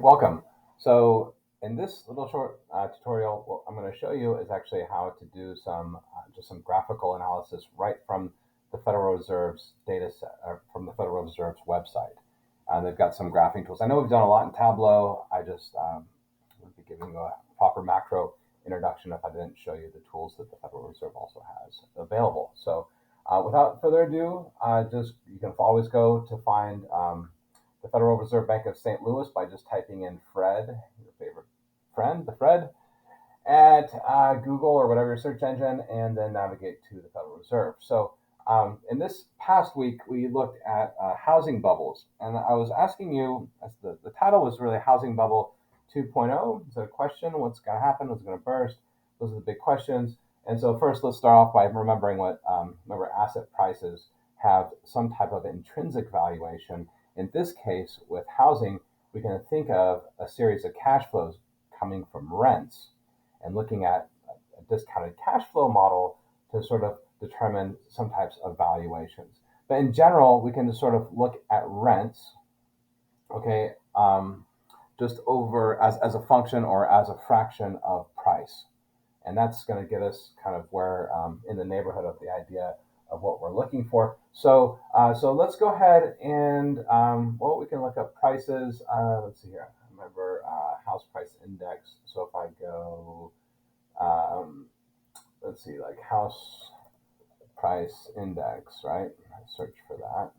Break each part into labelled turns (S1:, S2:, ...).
S1: welcome. So in this little short tutorial, what I'm going to show you is actually how to do just some graphical analysis right from the Federal Reserve's data set, or from the Federal Reserve's website. They've got some graphing tools. I know we've done a lot in Tableau. I just would be giving you a proper macro introduction if I didn't show you the tools that the Federal Reserve also has available. So without further ado, just you can always go to find the Federal Reserve Bank of St. Louis by just typing in Fred, your favorite friend, the Fred, at Google or whatever your search engine, and then navigate to the Federal Reserve. So in this past week, we looked at housing bubbles, and I was asking you, as the title was really Housing Bubble 2.0. It's a question, what's going to happen, what's going to burst? Those are the big questions. And so first, let's start off by remembering remember asset prices have some type of intrinsic valuation. In this case, with housing, we can think of a series of cash flows coming from rents and looking at a discounted cash flow model to sort of determine some types of valuations. But in general, we can just sort of look at rents, okay, just over as a function or as a fraction of price. And that's going to get us kind of where in the neighborhood of the idea of what we're looking for. So let's go ahead and we can look up prices. Let's see here. Remember house price index. So if I go, let's see, like house price index, right? Search for that.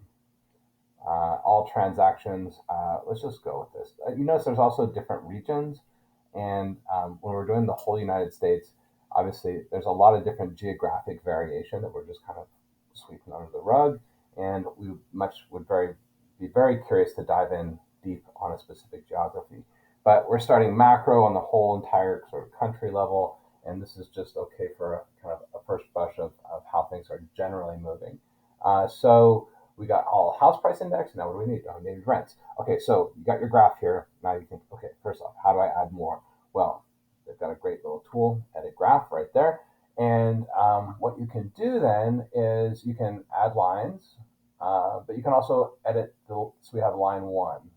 S1: All transactions. Let's just go with this. You notice there's also different regions, and when we're doing the whole United States, obviously there's a lot of different geographic variation that we're just kind of sweeping under the rug, and we would be very curious to dive in deep on a specific geography. But we're starting macro on the whole entire sort of country level, and this is just okay for kind of a first brush of how things are generally moving. So we got all house price index. Now what do we need? We need rents. Okay, so you got your graph here. Now you think, okay, first off, how do I add more? Well, they've got a great little tool, edit graph right there. And what you can do then is you can add lines, but you can also edit, so we have line one.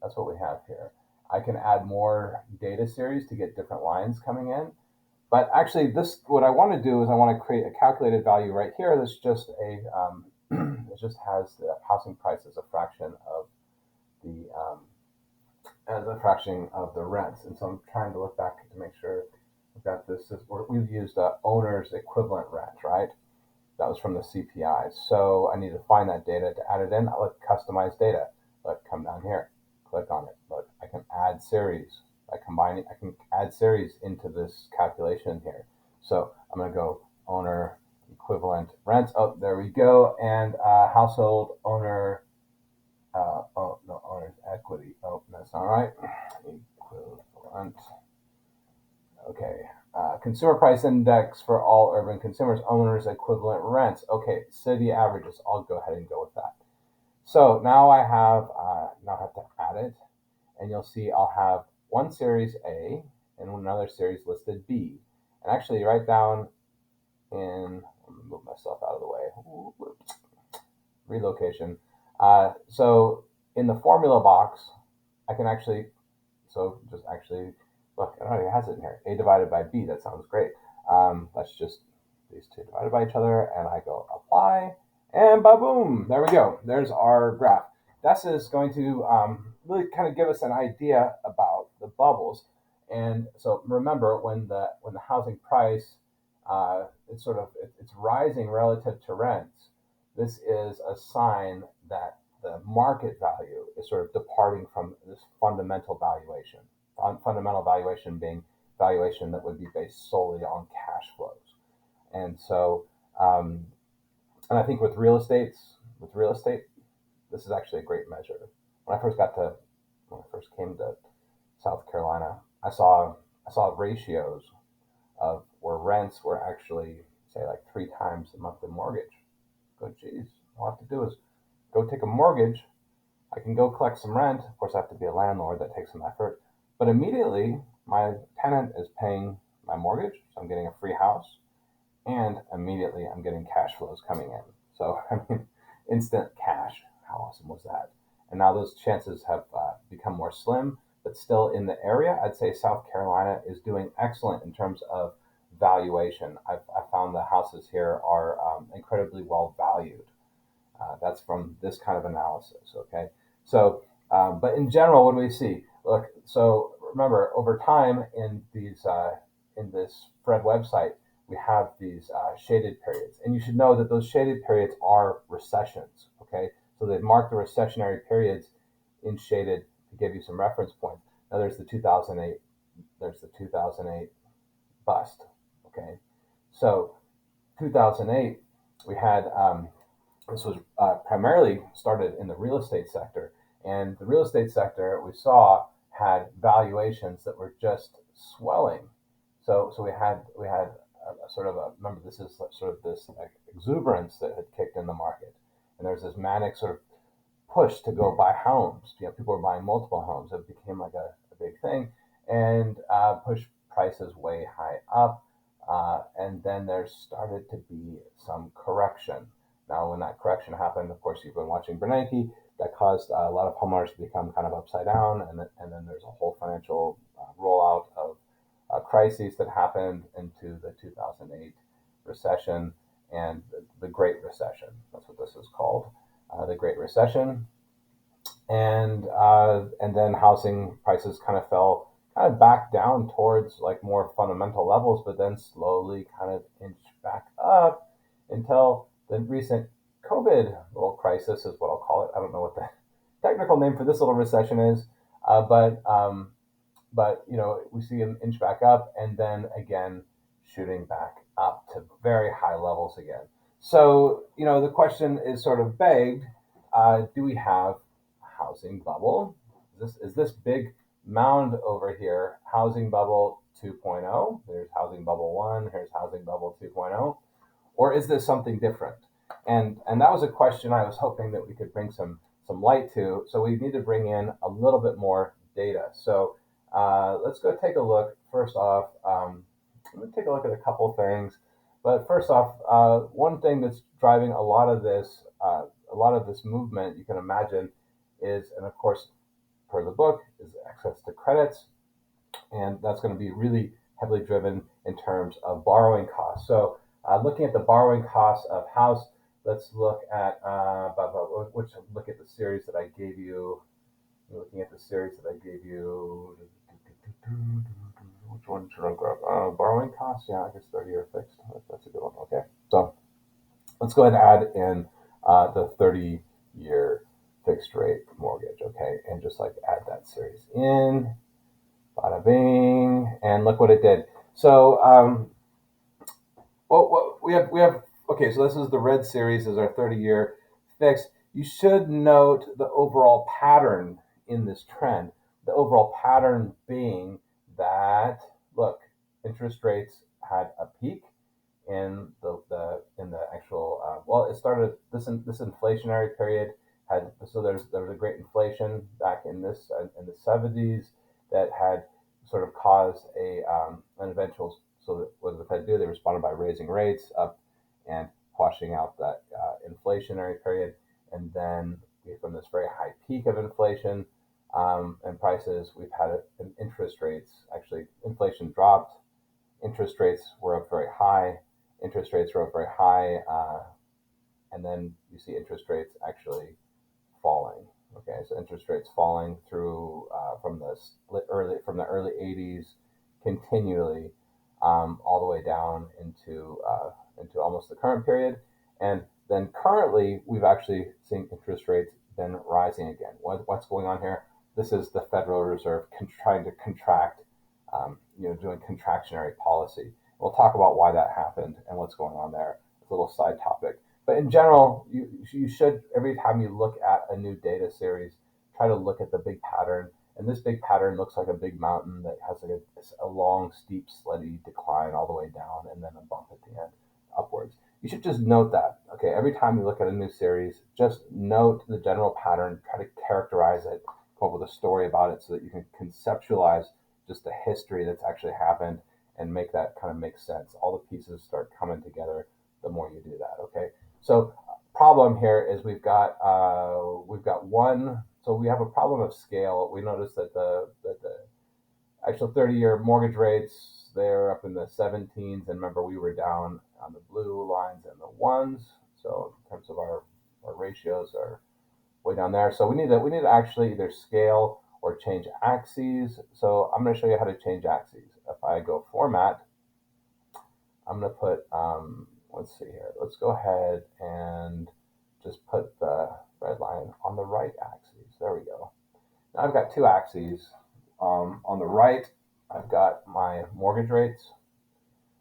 S1: That's what we have here. I can add more data series to get different lines coming in. But actually, what I want to do is I want to create a calculated value right here that's just it just has the housing price as a fraction of the rents. And so I'm trying to look back to make sure we've got this. We've used owner's equivalent rent, right? That was from the CPI. So I need to find that data to add it in. I look customize data. Look, come down here, click on it. Look, I can add series. By combining, I can add series into this calculation here. So I'm going to go owner equivalent rent. Oh, there we go. And household owner. Owner's equity. Oh, that's not right. Equivalent. Okay. Consumer price index for all urban consumers, owners equivalent rents. Okay, city averages. I'll go ahead and go with that. So now I have to add it, and you'll see I'll have one series A and another series listed B. And actually, right down in, I'm gonna move myself out of the way. Relocation. So in the formula box, I can actually, look, it already has it in here. A divided by B, that sounds great. That's just these two divided by each other, and I go apply, and ba-boom, there we go. There's our graph. This is going to really kind of give us an idea about the bubbles. And so remember, when the housing price, it's rising relative to rents, this is a sign that the market value is sort of departing from this fundamental valuation. Fundamental valuation being valuation that would be based solely on cash flows. And so, and I think with real estate, this is actually a great measure. When I first came to South Carolina, I saw ratios of where rents were actually, say, like 3 times the monthly mortgage. Go, geez, all I have to do is go take a mortgage. I can go collect some rent. Of course, I have to be a landlord. That takes some effort. But immediately, my tenant is paying my mortgage, so I'm getting a free house, and immediately I'm getting cash flows coming in. So, I mean, instant cash. How awesome was that? And now those chances have become more slim, but still in the area, I'd say South Carolina is doing excellent in terms of valuation. I found the houses here are incredibly well valued. That's from this kind of analysis. Okay, so but in general, what do we see? Look, so remember, over time in this Fred website, we have these shaded periods, and you should know that those shaded periods are recessions. Okay, so they've marked the recessionary periods in shaded to give you some reference points. Now there's the 2008, there's the 2008 bust. Okay, so 2008, we had this was primarily started in the real estate sector, and the real estate sector we saw had valuations that were just swelling. So we had a sort of a, remember, this is sort of this like exuberance that had kicked in the market, and there's this manic sort of push to go buy homes. People were buying multiple homes. It became like a big thing, and pushed prices way high up. And then there started to be some correction. Now, when that correction happened, of course, you've been watching Bernanke. That caused a lot of homeowners to become kind of upside down, and then there's a whole financial rollout of crises that happened into the 2008 recession and the Great Recession. That's what this is called, the Great Recession. And then housing prices kind of fell kind of back down towards like more fundamental levels, but then slowly kind of inched back up until the recent COVID little crisis is what I'll call it. I don't know what the technical name for this little recession is, but we see an inch back up and then again shooting back up to very high levels again. So the question is sort of begged: do we have a housing bubble? Is this big mound over here housing bubble 2.0? There's housing bubble 1. Here's housing bubble 2.0, or is this something different? And that was a question I was hoping that we could bring some light to. So we need to bring in a little bit more data. So let's go take a look. First off, let me take a look at a couple things. But first off, one thing that's driving a lot of this movement, you can imagine, is, and of course, per the book, is access to credits, and that's going to be really heavily driven in terms of borrowing costs. So, looking at the borrowing costs of house, let's look at look at the series that I gave you. Looking at the series that I gave you. Which one should I grab? Borrowing costs. Yeah, I guess 30-year fixed. That's a good one. Okay, so let's go ahead and add in the 30-year fixed rate mortgage. Okay, and just like add that series in. Bada bing, and look what it did. So, well, we have. Okay, so this is the red series, is our 30-year fixed. You should note the overall pattern in this trend. The overall pattern being that, look, interest rates had a peak in the actual it started this inflationary period had, so there was a great inflation back in the 70s that had sort of caused an eventual, so that what did the Fed do? They responded by raising rates up and quashing out that inflationary period, and then from this very high peak of inflation and prices, we've had interest rates, actually inflation dropped, interest rates were up very high, and then you see interest rates actually falling. Okay, so interest rates falling through from the early 80s, continually all the way down into almost the current period, and then currently we've actually seen interest rates been rising again. What's going on here? This is the Federal Reserve trying to contract, doing contractionary policy. We'll talk about why that happened and what's going on there. It's a little side topic. But in general, you should, every time you look at a new data series, try to look at the big pattern. And this big pattern looks like a big mountain that has like a long, steep, slidey decline all the way down and then a bump at the end upwards. You should just note that. Okay, every time you look at a new series, just note the general pattern, try to characterize it, come up with a story about it so that you can conceptualize just the history that's actually happened and make that kind of make sense. All the pieces start coming together the more you do that. Okay. So problem here is we've got one. So we have a problem of scale. We notice that the Actual 30-year mortgage rates, they're up in the 17s. And remember, we were down on the blue lines and the ones. So in terms of our ratios are way down there. So we need to actually either scale or change axes. So I'm going to show you how to change axes. If I go format, I'm going to put, let's see here. Let's go ahead and just put the red line on the right axis. There we go. Now I've got two axes. On the right, I've got my mortgage rates,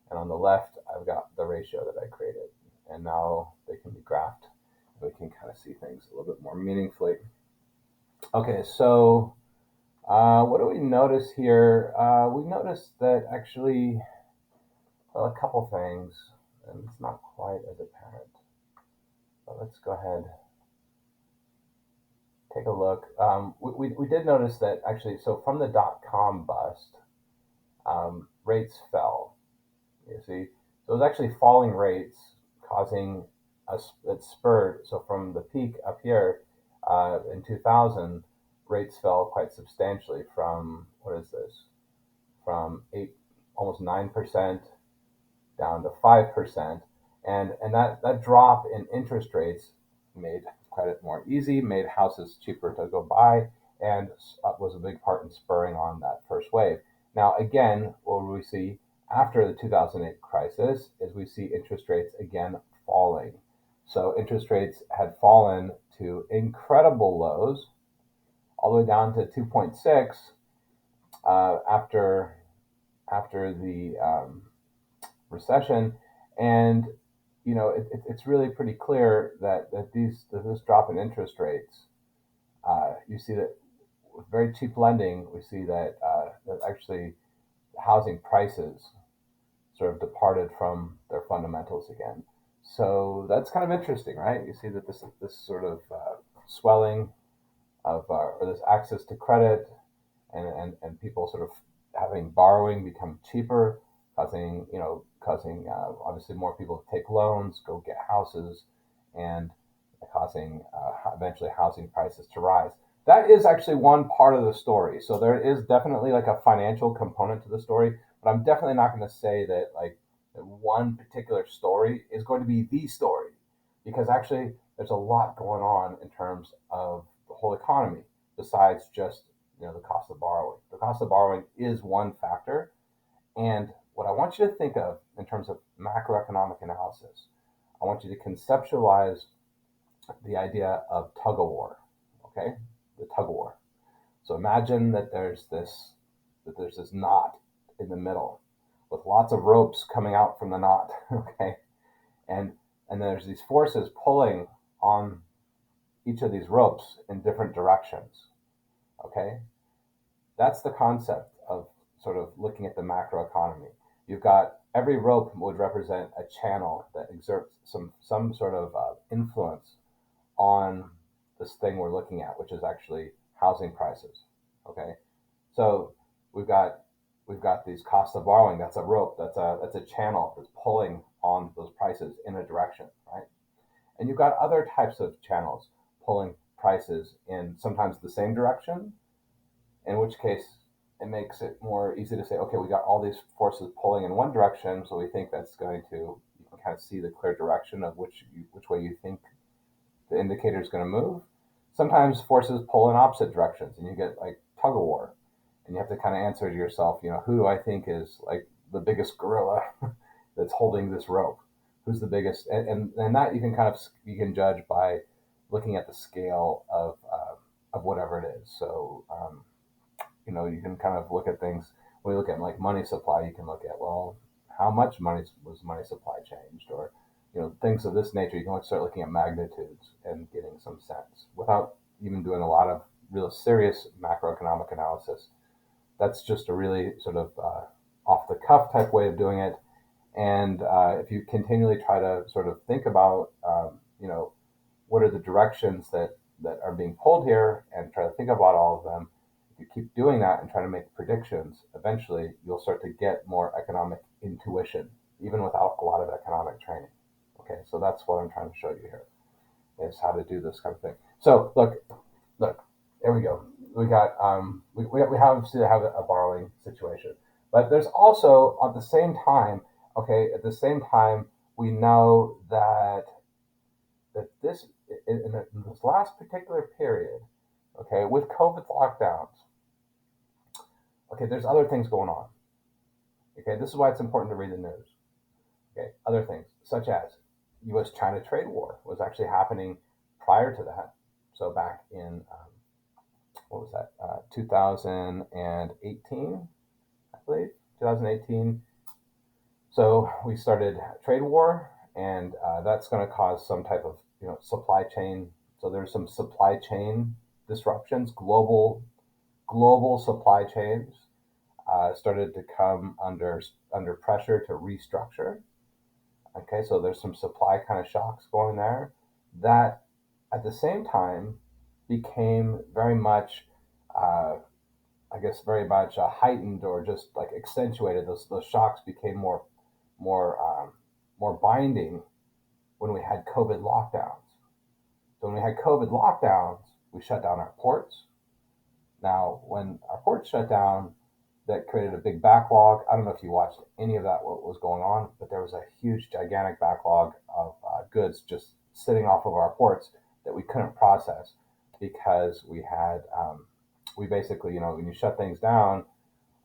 S1: and on the left, I've got the ratio that I created. And now they can be graphed. We can kind of see things a little bit more meaningfully. Okay, so what do we notice here? We notice that actually, well, a couple things, and it's not quite as apparent. But let's go ahead, take a look. We did notice that actually, so from the dot-com bust, rates fell. You see, so it was actually falling rates causing us, it spurred. So from the peak up here in 2000, rates fell quite substantially from, what is this, from almost 9% down to 5%. And that drop in interest rates made credit more easy, made houses cheaper to go buy, and was a big part in spurring on that first wave. Now, again, what we see after the 2008 crisis is we see interest rates again falling. So interest rates had fallen to incredible lows, all the way down to 2.6 after the recession. And it's really pretty clear that this drop in interest rates, you see that with very cheap lending, we see that actually housing prices sort of departed from their fundamentals again. So that's kind of interesting, right? You see that this sort of swelling of or this access to credit, and people sort of having borrowing become cheaper, causing obviously more people to take loans, go get houses, and causing eventually housing prices to rise. That is actually one part of the story. So there is definitely like a financial component to the story, but I'm definitely not going to say that like that one particular story is going to be the story, because actually there's a lot going on in terms of the whole economy besides just the cost of borrowing. The cost of borrowing is one factor, and what I want you to think of in terms of macroeconomic analysis, I want you to conceptualize the idea of tug of war. Okay, the tug of war. So imagine that there's this knot in the middle with lots of ropes coming out from the knot. Okay, and there's these forces pulling on each of these ropes in different directions. Okay, that's the concept of sort of looking at the macroeconomy. You've got every rope would represent a channel that exerts some sort of influence on this thing we're looking at, which is actually housing prices. Okay, so we've got these costs of borrowing. That's a rope. That's a channel that's pulling on those prices in a direction, right? And you've got other types of channels pulling prices in sometimes the same direction, in which case it makes it more easy to say, okay, we got all these forces pulling in one direction, so we think that's going to, you can kind of see the clear direction of which way you think the indicator is going to move. Sometimes forces pull in opposite directions, and you get like tug of war, and you have to kind of answer to yourself, who do I think is like the biggest gorilla that's holding this rope? Who's the biggest? And that you can judge by looking at the scale of whatever it is. So you can kind of look at things. When you look at like money supply, you can look at, well, how much money supply changed, or things of this nature. You can start looking at magnitudes and getting some sense without even doing a lot of real serious macroeconomic analysis. That's just a really sort of off the cuff type way of doing it. And if you continually try to sort of think about, what are the directions that are being pulled here, and try to think about all of them, if you keep doing that and try to make predictions, eventually you'll start to get more economic intuition, even without a lot of economic training. Okay, so that's what I'm trying to show you here, is how to do this kind of thing. So look, there we go. we have to have a borrowing situation, but there's also at the same time, okay, at the same time we know that in this last particular period, okay, with COVID lockdowns, okay, there's other things going on. Okay, this is why it's important to read the news. Okay, other things such as U.S.-China trade war was actually happening prior to that. So back in what was that? 2018, I believe, 2018. So we started trade war, and that's going to cause some type of supply chain. So there's some supply chain disruptions, global supply chains started to come under pressure to restructure. Okay, so there's some supply kind of shocks going there. That at the same time became very much, uh, I guess, very much heightened or just like accentuated. Those shocks became more more binding when we had COVID lockdowns. So when we had COVID lockdowns, we shut down our ports. Now, when our ports shut down, that created a big backlog. I don't know if you watched any of that, what was going on, but there was a huge, gigantic backlog of goods just sitting off of our ports that we couldn't process because we basically, when you shut things down,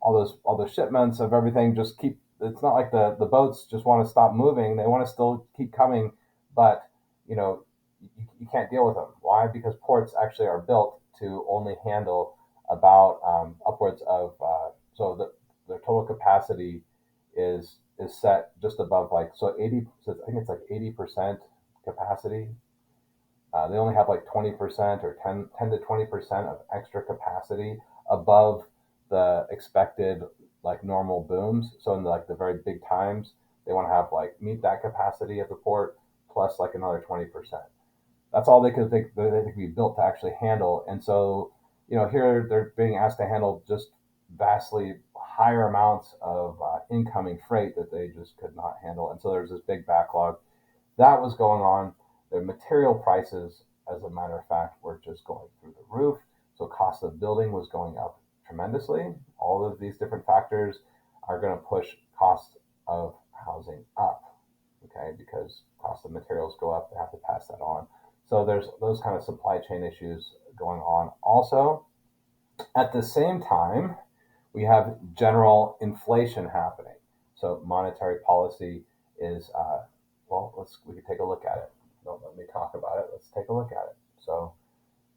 S1: all those shipments of everything just keep. It's not like the boats just want to stop moving; they want to still keep coming, but you know you can't deal with them. Why? Because ports actually are built to only handle about upwards of so the total capacity is set just above like so 80. So I think it's like 80% capacity. They only have like 20% or 10 to 20% of extra capacity above the expected like normal booms. So in like the very big times, they want to have like meet that capacity at the port plus like another 20%. That's all they could be built to actually handle. And so, here they're being asked to handle just vastly higher amounts of incoming freight that they just could not handle. And so there's this big backlog that was going on. The material prices, as a matter of fact, were just going through the roof. So cost of building was going up tremendously. All of these different factors are going to push cost of housing up. Okay, because cost of materials go up, they have to pass that on. So there's those kind of supply chain issues going on. Also, at the same time, we have general inflation happening. So monetary policy is well. We can take a look at it. Don't let me talk about it. Let's take a look at it. So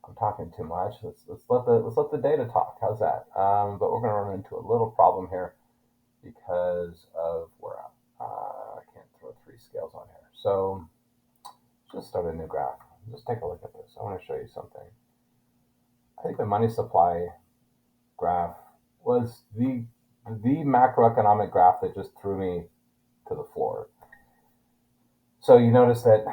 S1: I'm talking too much. Let's let the data talk. How's that? But we're going to run into a little problem here because of where I can't throw three scales on here. So just start a new graph. Just take a look at this. I want to show you something. I think the money supply graph was the macroeconomic graph that just threw me to the floor. So you notice that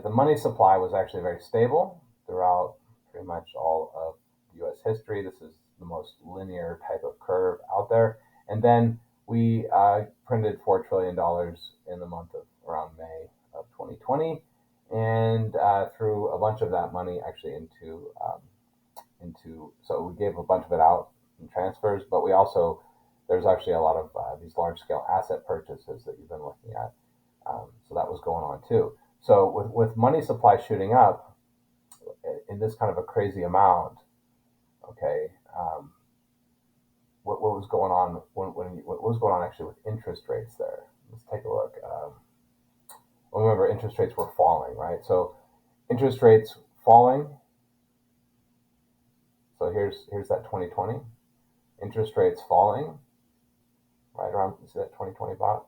S1: the money supply was actually very stable throughout pretty much all of U.S. history. This is the most linear type of curve out there. And then we printed $4 trillion in the month of around May of 2020, and threw a bunch of that money actually into. So we gave a bunch of it out in transfers, but we also there's actually a lot of these large scale asset purchases that you've been looking at. So that was going on too. So with money supply shooting up in this kind of a crazy amount, okay, what was going on what was going on actually with interest rates there? Let's take a look. Remember, interest rates were falling, right? So interest rates falling. So here's that 2020 interest rates falling, right around. See that 2020 bot,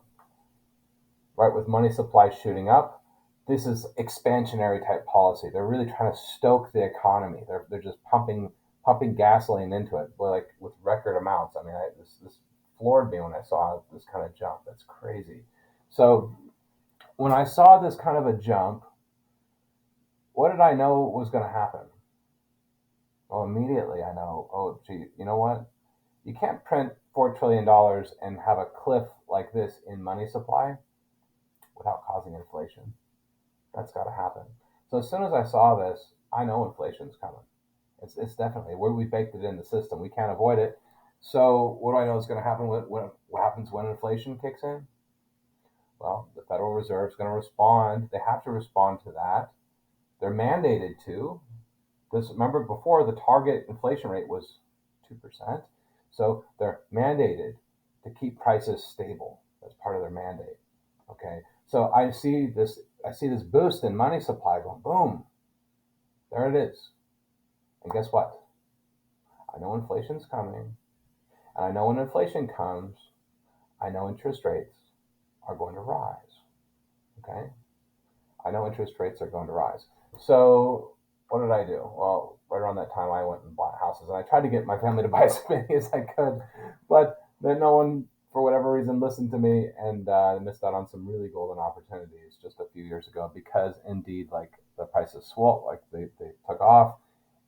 S1: right? With money supply shooting up, this is expansionary type policy. They're really trying to stoke the economy. They're just pumping gasoline into it, but like with record amounts. I mean, this floored me when I saw this kind of jump. That's crazy. So when I saw this kind of a jump, what did I know was going to happen? Well, immediately I know, oh, gee, you know what? You can't print $4 trillion and have a cliff like this in money supply without causing inflation. That's got to happen. So as soon as I saw this, I know inflation's coming. It's definitely where we baked it in the system. We can't avoid it. So what do I know is going to happen what happens when inflation kicks in? Well, the Federal Reserve is going to respond. They have to respond to that. They're mandated to. This remember before the target inflation rate was 2%. So they're mandated to keep prices stable. That's part of their mandate. Okay. So I see this boost in money supply going boom. There it is. And guess what? I know inflation's coming. And I know when inflation comes, I know interest rates are going to rise. Okay? I know interest rates are going to rise. So what did I do? Well, right around that time, I went and bought houses, and I tried to get my family to buy as many as I could, but then no one, for whatever reason, listened to me, and missed out on some really golden opportunities just a few years ago because indeed, like the prices swelled, like they took off,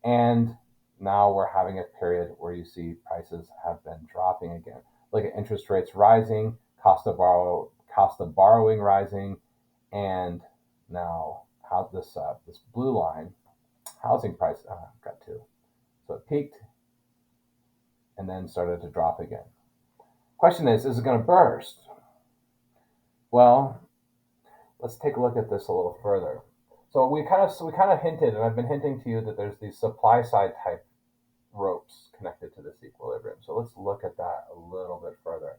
S1: and now we're having a period where you see prices have been dropping again. Look at interest rates rising, cost of borrowing rising, and now how this blue line housing price got to. So it peaked and then started to drop again. Question is it going to burst? Well, let's take a look at this a little further. So we kind of hinted, and I've been hinting to you that there's these supply side type ropes connected to this equilibrium. So let's look at that a little bit further.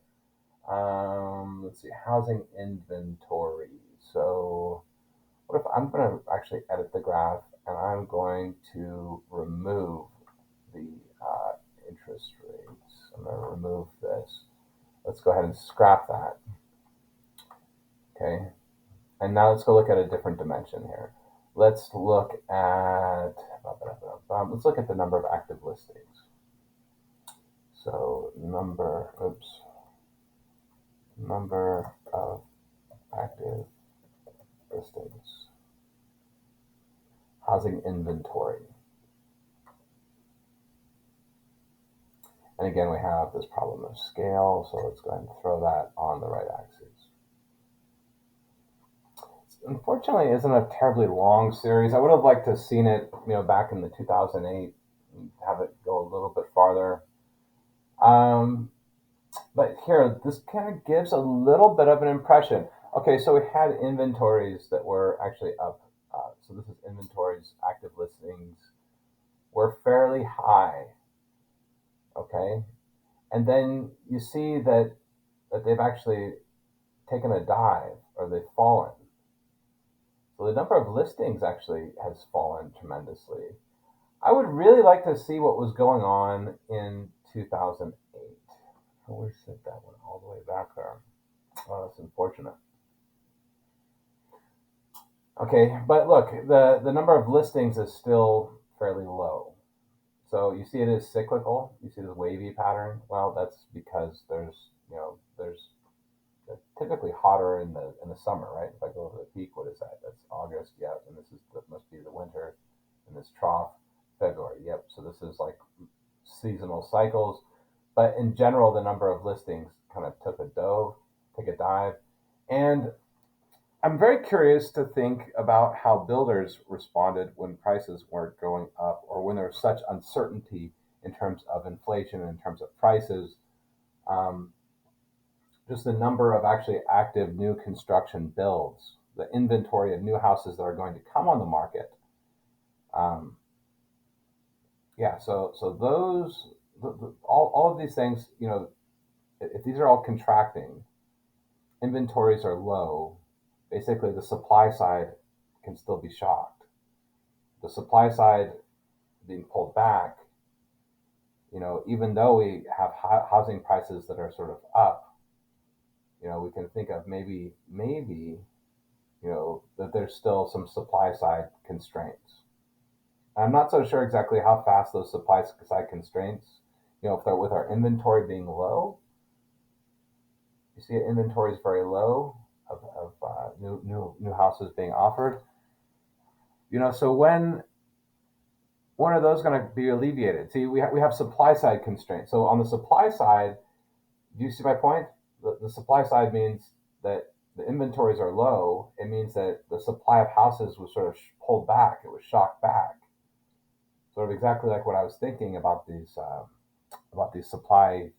S1: Let's see, housing inventory. So what if I'm going to actually edit the graph and I'm going to remove the interest rates. I'm going to remove this. Let's go ahead and scrap that. Okay. And now let's go look at a different dimension here. Let's look at the number of active listings. So number of active listings. Housing inventory. And again, we have this problem of scale, so let's go ahead and throw that on the right axis. Unfortunately, it isn't a terribly long series. I would have liked to have seen it, back in the 2008, and have it go a little bit farther. But here, this kind of gives a little bit of an impression. Okay, so we had inventories that were actually up. So this is inventories, active listings were fairly high. Okay, and then you see that they've actually taken a dive or they've fallen. So the number of listings actually has fallen tremendously. I would really like to see what was going on in 2008. I always said that one all the way back there. Oh, that's unfortunate. Okay, but look, the number of listings is still fairly low. So you see it is cyclical. You see this wavy pattern. Well, that's because there's typically hotter in the summer, right? If I go to the peak, what is that? That's August. Yeah, and that must be the winter, and this trough February. Yep. So this is like seasonal cycles, but in general, the number of listings kind of take a dive, and I'm very curious to think about how builders responded when prices weren't going up, or when there was such uncertainty in terms of inflation, in terms of prices. Um, just the number of actually active new construction builds, the inventory of new houses that are going to come on the market. Um, yeah, so all of these things, if these are all contracting, inventories are low. Basically, the supply side can still be shocked. The supply side being pulled back, even though we have housing prices that are sort of up, we can think of maybe that there's still some supply side constraints. I'm not so sure exactly how fast those supply side constraints, if they're with our inventory being low. You see, inventory is very low of new houses being offered. So when are those going to be alleviated? See, we have supply side constraints. So on the supply side, do you see my point? The supply side means that the inventories are low. It means that the supply of houses was sort of pulled back. It was shocked back. sort of exactly like what I was thinking about these supply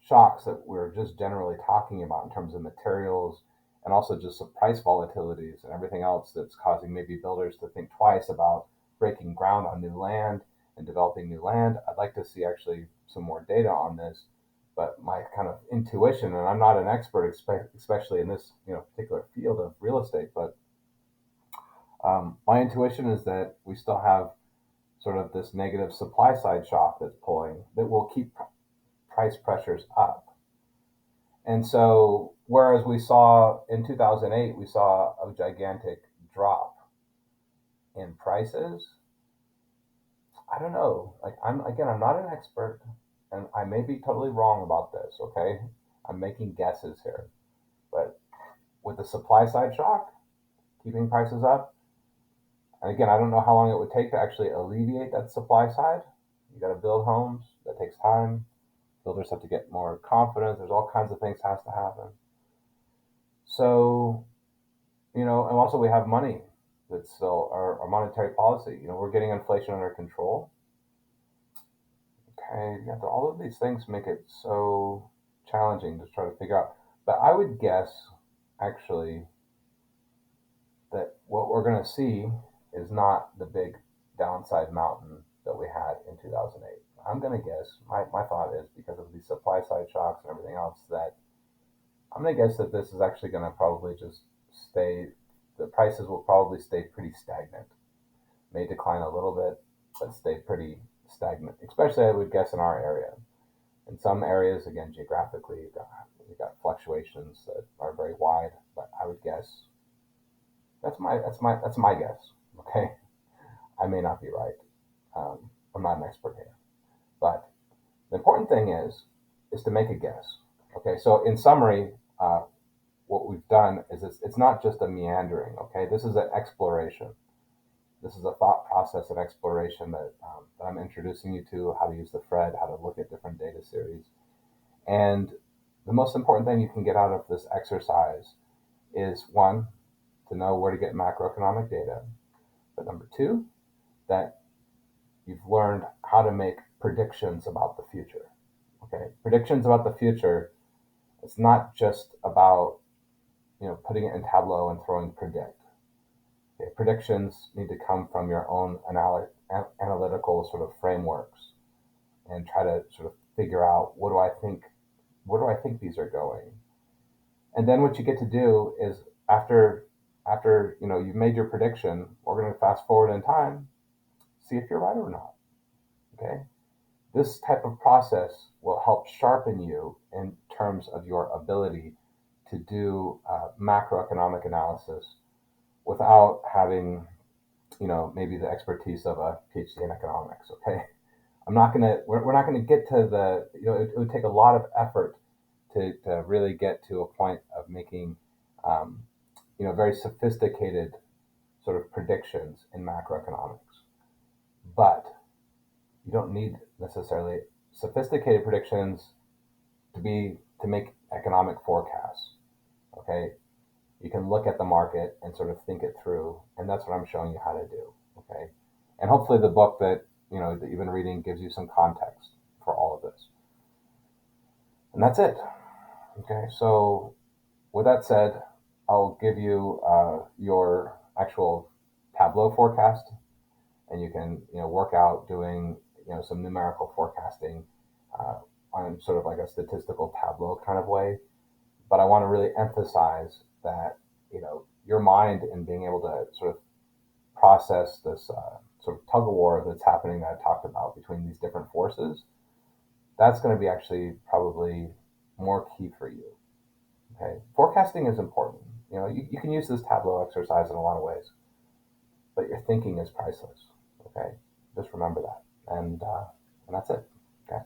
S1: shocks that we're just generally talking about in terms of materials and also just some price volatilities and everything else that's causing maybe builders to think twice about breaking ground on new land and developing new land. I'd like to see actually some more data on this, but my kind of intuition, and I'm not an expert, especially in this particular field of real estate, but my intuition is that we still have sort of this negative supply side shock that's pulling that will keep price pressures up. And so, whereas we saw in 2008, we saw a gigantic drop in prices. I don't know. Like I'm not an expert, and I may be totally wrong about this. Okay, I'm making guesses here, but with the supply side shock keeping prices up, and again, I don't know how long it would take to actually alleviate that supply side. You got to build homes. That takes time. Builders have to get more confidence. There's all kinds of things has to happen. So, and also we have money that's still our monetary policy. We're getting inflation under control. Okay, all of these things make it so challenging to try to figure out. But I would guess, actually, that what we're going to see is not the big downside mountain that we had in 2008. I'm going to guess, my thought is because of the supply side shocks and everything else, that I'm going to guess that this is actually going to probably just stay, the prices will probably stay pretty stagnant. May decline a little bit, but stay pretty stagnant, especially I would guess in our area. In some areas, again, geographically, you've got fluctuations that are very wide, but I would guess that's my guess. Okay, I may not be right. I'm not an expert here, but the important thing is to make a guess. Okay, so in summary, what we've done is it's not just a meandering. Okay, this is an exploration. This is a thought process of exploration that I'm introducing you to how to use the FRED, how to look at different data series, and the most important thing you can get out of this exercise is one, to know where to get macroeconomic data, but number two, that you've learned how to make predictions about the future. Okay, predictions about the future. It's not just about putting it in Tableau and throwing predict. Okay, predictions need to come from your own analytical sort of frameworks and try to sort of figure out where do I think these are going. And then what you get to do is after you've made your prediction, we're going to fast forward in time, see if you're right or not. Okay, this type of process will help sharpen you in terms of your ability to do macroeconomic analysis without having, maybe the expertise of a PhD in economics. Okay, we're not gonna get to it would take a lot of effort to really get to a point of making, um, very sophisticated sort of predictions in macroeconomics. But you don't need necessarily sophisticated predictions to make economic forecasts. Okay, you can look at the market and sort of think it through, and that's what I'm showing you how to do. Okay, and hopefully the book that you've been reading gives you some context for all of this, and that's it. Okay, so with that said, I'll give you your actual Tableau forecast, and you can work out doing some numerical forecasting on sort of like a statistical Tableau kind of way. But I want to really emphasize that your mind and being able to sort of process this sort of tug of war that's happening that I talked about between these different forces, that's going to be actually probably more key for you. Okay, forecasting is important. You can use this Tableau exercise in a lot of ways, but your thinking is priceless. Okay, just remember that, and that's it. Okay.